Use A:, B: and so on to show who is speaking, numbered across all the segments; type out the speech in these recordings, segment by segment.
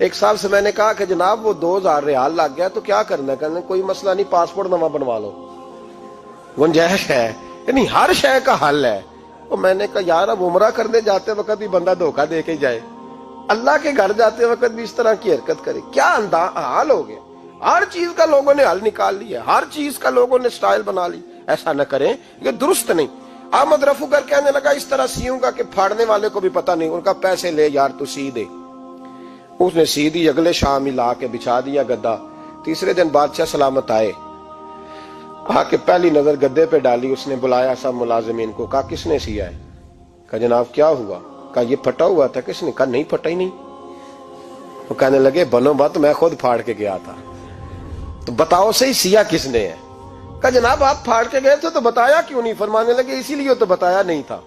A: ایک صاحب سے میں نے کہا کہ جناب وہ 2000 ریال لگ گیا تو کیا کرنا ہے؟ کہنے کوئی مسئلہ نہیں، پاسپورٹ نواں بنوا لو، گنجائش ہے، یعنی ہر شے کا حل ہے۔ تو میں نے کہا یار اب عمرہ کرنے جاتے وقت بھی بندہ دھوکہ دے کے جائے، اللہ کے گھر جاتے وقت بھی اس طرح کی حرکت کرے، کیا حال ہو گیا؟ ہر چیز کا لوگوں نے حل نکال لیا، ہر چیز کا لوگوں نے سٹائل بنا لی۔ ایسا نہ کریں، یہ درست نہیں۔ احمد رفو گر کہنے لگا اس طرح سیوں گا کہ پھاڑنے والے کو بھی پتہ نہیں۔ ان کا پیسے لے یار تو سی دے۔ اس نے سی دی، اگلے شام ہی لا کے بچھا دیا گدا۔ تیسرے دن بادشاہ سلامت آئے، آ کے پہلی نظر گدے پہ ڈالی، اس نے بلایا سب ملازمین کو، کہا کس نے سیا ہے؟ کہا جناب کیا ہوا؟ کہا یہ پھٹا ہوا تھا۔ کس نے؟ کہا نہیں پھٹا ہی نہیں۔ وہ کہنے لگے بنو بات، میں خود پھاڑ کے گیا تھا، تو بتاؤ صحیح سیا کس نے ہے؟ کہا جناب آپ پھاڑ کے گئے تھے تو بتایا کیوں نہیں؟ فرمانے لگے اسی لیے تو بتایا نہیں تھا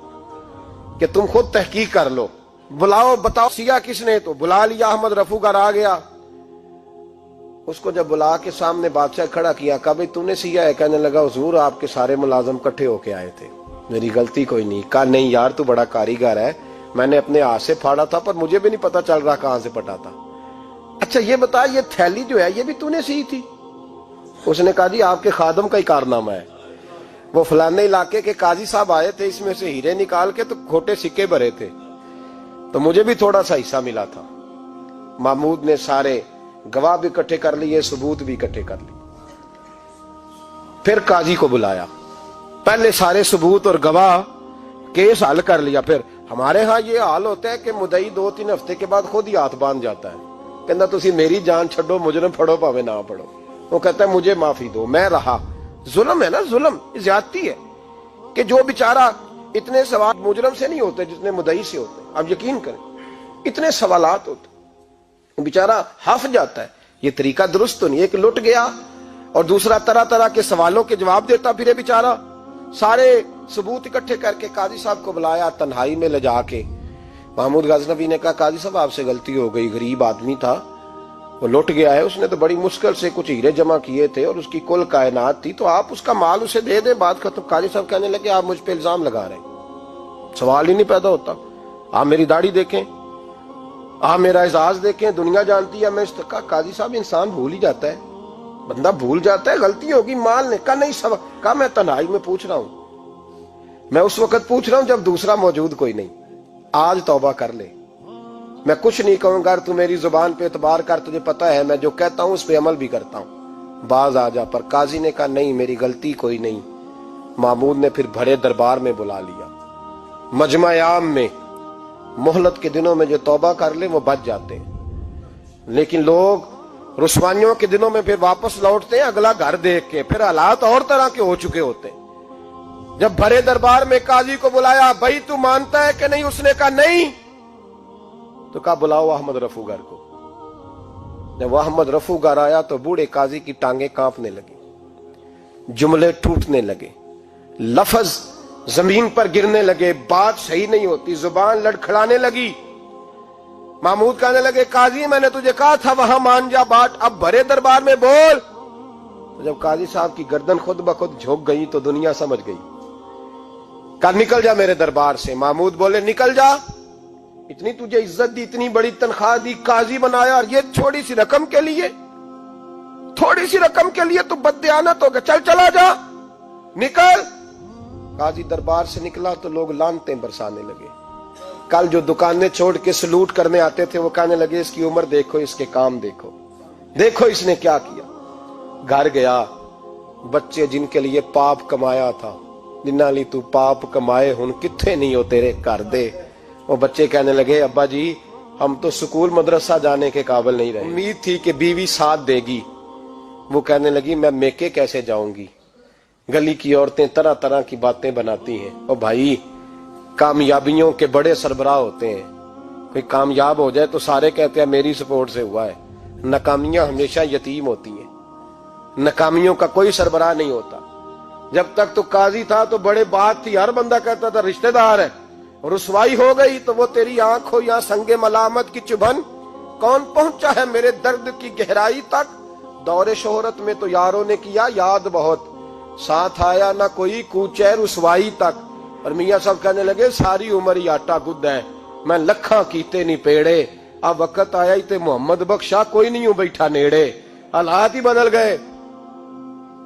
A: کہ تم خود تحقیق کر لو، بلاؤ بتاؤ سیا کس نے۔ تو بلا لیا، احمد رفو گر آ گیا۔ اس کو جب بلا کے سامنے بادشاہ کھڑا کیا، کہا بھئی تو نے سیا ہے؟ کہنے لگا حضور آپ کے سارے ملازم کٹھے ہو کے آئے تھے، میری غلطی کوئی نہیں۔ کہا نہیں یار تو بڑا کاریگر ہے، میں نے اپنے ہاتھ سے پھاڑا تھا پر مجھے بھی نہیں پتا چل رہا کہاں سے پھٹا تھا۔ اچھا یہ بتا یہ تھیلی جو ہے یہ بھی تو نے سی تھی؟ اس نے کہا جی آپ کے خادم کا ہی کارنامہ ہے، وہ فلانے علاقے کے قاضی صاحب آئے تھے، اس میں سے ہیرے نکال کے تو کھوٹے سکے بھرے تھے، تو مجھے بھی تھوڑا سا حصہ ملا تھا۔ محمود نے سارے گواہ بھی اکٹھے کر لیے، ثبوت بھی اکٹھے کر لیے۔ پھر قاضی کو بلایا، پہلے سارے ثبوت اور گواہ کیس حل کر لیا۔ پھر ہمارے ہاں یہ حال ہوتا ہے کہ مدعی 2-3 ہفتے کے بعد خود ہی ہاتھ باندھ جاتا ہے، کہنا تسی میری جان چھڈو، مجرم پھڑو پاوے نہ پڑھو۔ وہ کہتا ہے مجھے معافی دو، میں رہا۔ ظلم ہے نا، ظلم زیادتی ہے کہ جو بیچارہ اتنے سوال مجرم سے نہیں ہوتے جتنے مدعی سے ہوتے۔ اب یقین کریں اتنے سوالات ہوتے، بیچارہ ہف جاتا ہے۔ یہ طریقہ درست تو نہیں، ایک لٹ گیا اور دوسرا طرح طرح کے سوالوں کے جواب دیتا پھرے بیچارہ۔ سارے ثبوت اکٹھے کر کے قاضی صاحب کو بلایا تنہائی میں لے جا کے۔ محمود غزنوی نے کہا قاضی صاحب آپ سے غلطی ہو گئی، غریب آدمی تھا، وہ لٹ گیا ہے، اس نے تو بڑی مشکل سے کچھ ہیرے جمع کیے تھے اور اس کی کل کائنات تھی، تو آپ اس کا مال اسے دے دیں، بات ختم۔ قاضی صاحب کہنے لگے آپ مجھ پہ الزام لگا رہے ہیں، سوال ہی نہیں پیدا ہوتا۔ آپ میری داڑھی دیکھیں، آپ میرا اعزاز دیکھیں، دنیا جانتی ہے میں اس کا۔ قاضی صاحب انسان بھول ہی جاتا ہے، بندہ بھول جاتا ہے، غلطی ہوگی، مال نے کہا نہیں سب کہا میں تنہائی میں پوچھ رہا ہوں، میں اس وقت پوچھ رہا ہوں جب دوسرا موجود کوئی نہیں، آج توبہ کر لے، میں کچھ نہیں کہوں گا، تو میری زبان پہ اعتبار کر، تجھے پتہ ہے میں جو کہتا ہوں اس پہ عمل بھی کرتا ہوں، باز آ جا۔ پر قاضی نے کہا نہیں میری غلطی کوئی نہیں۔ محمود نے پھر بڑے دربار میں بلا لیا، مجمع عام میں۔ مہلت کے دنوں میں جو توبہ کر لے وہ بچ جاتے ہیں، لیکن لوگ رسوائیوں کے دنوں میں پھر واپس لوٹتے ہیں اگلا گھر دیکھ کے، پھر حالات اور طرح کے ہو چکے ہوتے ہیں۔ جب بڑے دربار میں قاضی کو بلایا، بھائی تو مانتا ہے کہ نہیں؟ اس نے کہا نہیں۔ تو کہا بلاؤ احمد رفو گر کو۔ جب وہ احمد رفو گر آیا تو بوڑھے قاضی کی ٹانگیں کانپنے لگی، جملے ٹوٹنے لگے، لفظ زمین پر گرنے لگے، بات صحیح نہیں ہوتی، زبان لڑکھڑانے لگی۔ محمود کہنے لگے قاضی میں نے تجھے کہا تھا وہاں مان جا بات، اب بڑے دربار میں بول۔ تو جب قاضی صاحب کی گردن خود بخود جھک گئی تو دنیا سمجھ گئی، کہا نکل جا میرے دربار سے۔ محمود بولے نکل جا، اتنی تجھے عزت دی، اتنی بڑی تنخواہ دی، قاضی بنایا، اور یہ چھوٹی سی رقم کے لیے، تھوڑی سی رقم کے لیے تو بددیانت ہو گیا، چل چلا جا، نکل۔ قاضی دربار سے نکلا تو لوگ لعنتیں برسانے لگے۔ کل جو دکانیں چھوڑ کے سلوٹ کرنے آتے تھے وہ کہنے لگے اس کی عمر دیکھو، اس کے کام دیکھو، دیکھو اس نے کیا کیا۔ گھر گیا، بچے جن کے لیے پاپ کمایا تھا، جنہاں لی تو پاپ کمائے ہن کتھے نہیں ہو تیرے کر دے۔ وہ بچے کہنے لگے ابا جی ہم تو سکول مدرسہ جانے کے قابل نہیں رہے، امید تھی کہ بیوی ساتھ دے گی۔ وہ کہنے لگی میں میکے کیسے جاؤں گی، گلی کی عورتیں طرح طرح کی باتیں بناتی ہیں۔ اور بھائی کامیابیوں کے بڑے سربراہ ہوتے ہیں، کوئی کامیاب ہو جائے تو سارے کہتے ہیں میری سپورٹ سے ہوا ہے، ناکامیاں ہمیشہ یتیم ہوتی ہیں، ناکامیوں کا کوئی سربراہ نہیں ہوتا۔ جب تک تو قاضی تھا تو بڑے بات تھی، ہر بندہ کہتا تھا رشتہ دار ہے، رسوائی ہو گئی تو وہ تیری آنکھ ہو یا سنگ ملامت کی چبھن، کون پہنچا ہے میرے درد کی گہرائی تک، دور شہرت میں تو یاروں نے کیا یاد بہت، ساتھ آیا نہ کوئی کوچے رسوائی تک۔ اور میاں صاحب کہنے لگے ساری عمر ہی آٹا گد ہے، میں لکھاں کیتے نہیں پیڑے، اب وقت آیا ہی تے محمد بخشا کوئی نہیں ہوں بیٹھا نیڑے، حالات ہی بدل گئے۔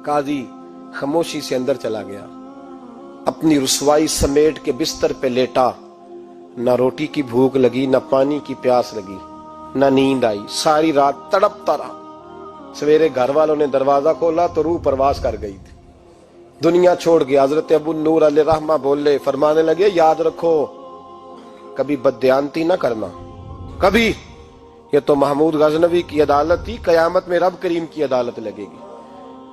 A: قاضی خاموشی سے اندر چلا گیا، اپنی رسوائی سمیٹ کے بستر پہ لیٹا، نہ روٹی کی بھوک لگی، نہ پانی کی پیاس لگی، نہ نیند آئی، ساری رات تڑپتا رہا۔ سویرے گھر والوں نے دروازہ کھولا تو روح پرواز کر گئی تھی، دنیا چھوڑ گیا۔ حضرت ابو نور علیہ رحمہ بولے، فرمانے لگے یاد رکھو کبھی بددیانتی نہ کرنا، کبھی۔ یہ تو محمود غزنوی کی عدالت تھی، قیامت میں رب کریم کی عدالت لگے گی۔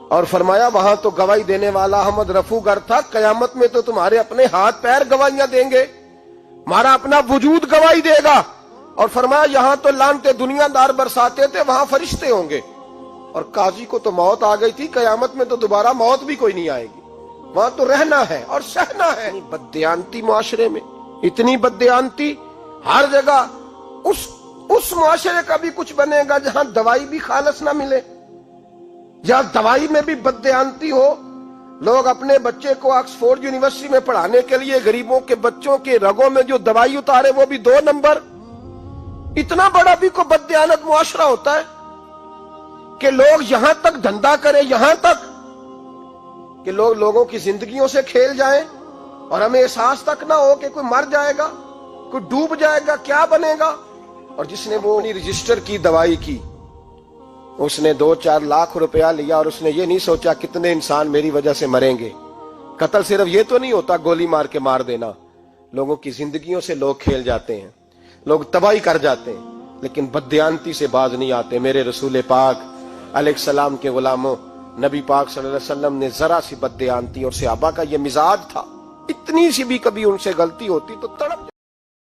A: اور فرمایا وہاں تو گواہی دینے والا احمد رفو گر تھا، قیامت میں تو تمہارے اپنے ہاتھ پیر گواہیاں دیں گے، ہمارا اپنا وجود گواہی دے گا۔ اور فرمایا یہاں تو لانتے دنیا دار برساتے تھے، وہاں فرشتے ہوں گے۔ اور قاضی کو تو موت آ گئی تھی، قیامت میں تو دوبارہ موت بھی کوئی نہیں آئے گی، وہاں تو رہنا ہے اور سہنا ہے۔ بددیانتی معاشرے میں، اتنی بددیانتی ہر جگہ۔ اس معاشرے کا بھی کچھ بنے گا جہاں دوائی بھی خالص نہ ملے، جہاں دوائی میں بھی بددیانتی ہو۔ لوگ اپنے بچے کو آکسفورڈ یونیورسٹی میں پڑھانے کے لیے غریبوں کے بچوں کے رگوں میں جو دوائی اتارے وہ بھی 2 نمبر۔ اتنا بڑا بھی کوئی بددیانت معاشرہ ہوتا ہے کہ لوگ یہاں تک دھندا کریں، یہاں تک کہ لوگ لوگوں کی زندگیوں سے کھیل جائیں اور ہمیں احساس تک نہ ہو کہ کوئی مر جائے گا، کوئی ڈوب جائے گا، کیا بنے گا۔ اور جس نے وہ اپنی رجسٹر کی دوائی کی، اس نے 2-4 لاکھ روپیہ لیا اور اس نے یہ نہیں سوچا کتنے انسان میری وجہ سے مریں گے۔ قتل صرف یہ تو نہیں ہوتا گولی مار کے مار دینا، لوگوں کی زندگیوں سے لوگ کھیل جاتے ہیں، لوگ تباہی کر جاتے ہیں، لیکن بددیانتی سے باز نہیں آتے۔ میرے رسول پاک علیہ السلام کے غلاموں، نبی پاک صلی اللہ علیہ وسلم نے ذرا سی بددیانتی، اور صحابہ کا یہ مزاج تھا، اتنی سی بھی کبھی ان سے غلطی ہوتی تو تڑپ